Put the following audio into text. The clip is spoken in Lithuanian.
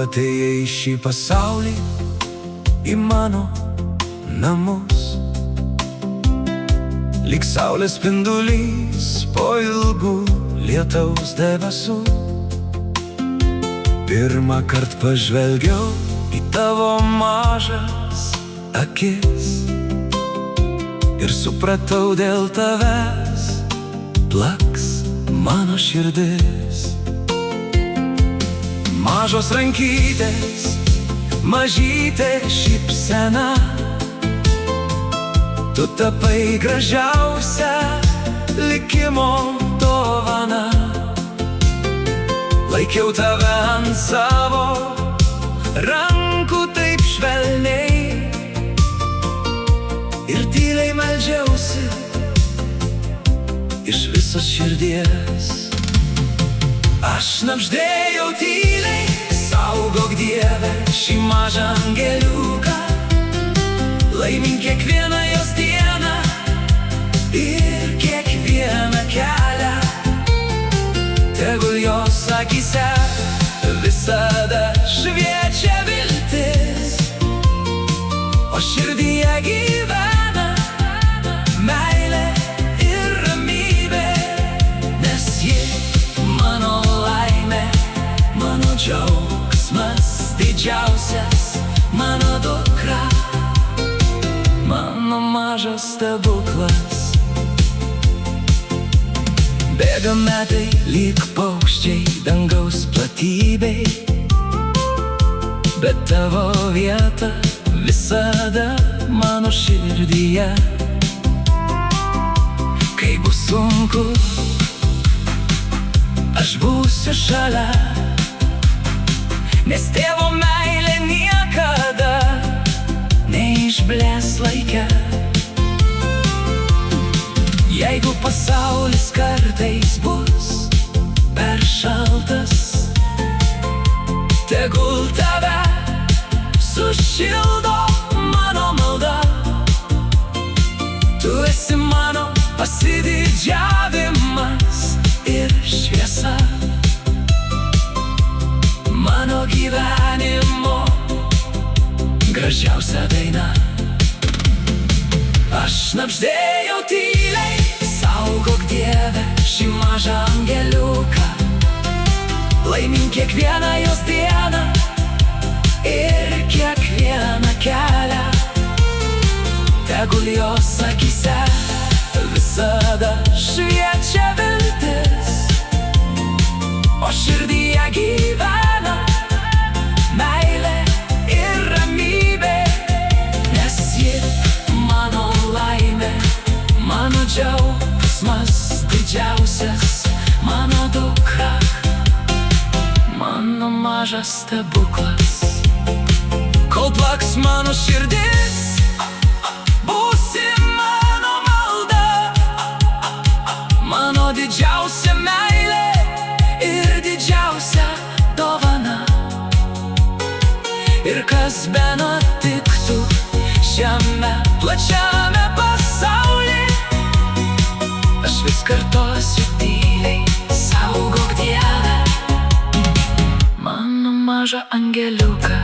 atėjai į šį pasaulį, į mano namus. Lyg saulės spindulys po ilgų lietaus debesų. Pirmą kart pažvelgiau į tavo mažas akis ir supratau, dėl tavęs plaks mano širdis. Mažos rankytės, mažytė šypsena, tu tapai gražiausia likimo dovana. Laikiau tave ant savo rankų taip švelniai ir tyliai meldžiausi iš visos širdies. Aš šnabždėjau tyliai, saugok Dieve šį mažą angeliuką, laimink kiekvieną jos dieną ir kiekvieną kelią. Tegul jos akyse visada šviečia viltis, o širdyje gyvena meilė ir ramybė, nes ji mano laimė, mano džiaugsmas didžiausias, mano dukra, mano mažas stebuklas. Bėga metai lyg paukščiai dangaus platybei, bet tavo vieta visada mano širdyje. Kai bus sunku, aš būsiu šalia, nes tėvo meilė niekada neišblės laike. Jeigu pasaulis kartais bus per šaltas, tegul tave sušildo mano malda. Tu esi mano pasididžiavimas ir šviesa, mano gyvenimo gražiausia daina. Aš šnabždėjau tyliai, saugok Dieve šį mažą angeliuką, laimink kiekvieną jos dieną ir kiekvieną kelią. Tegul jos akyse visada šviečia viltis, o širdyje gyvena meilė ir ramybė, nes ji mano laimė, mano džiaugsmas didžiausias, mano dukra, mano mažas stebuklas. Kol plaks mano širdis, būsi mano malda, mano didžiausia meilė ir didžiausia dovana. Ir kas benutiktų šiame plačiame pasauly, aš vis kartosiu tyliai, saugok Dieve mano mažą angeliuką.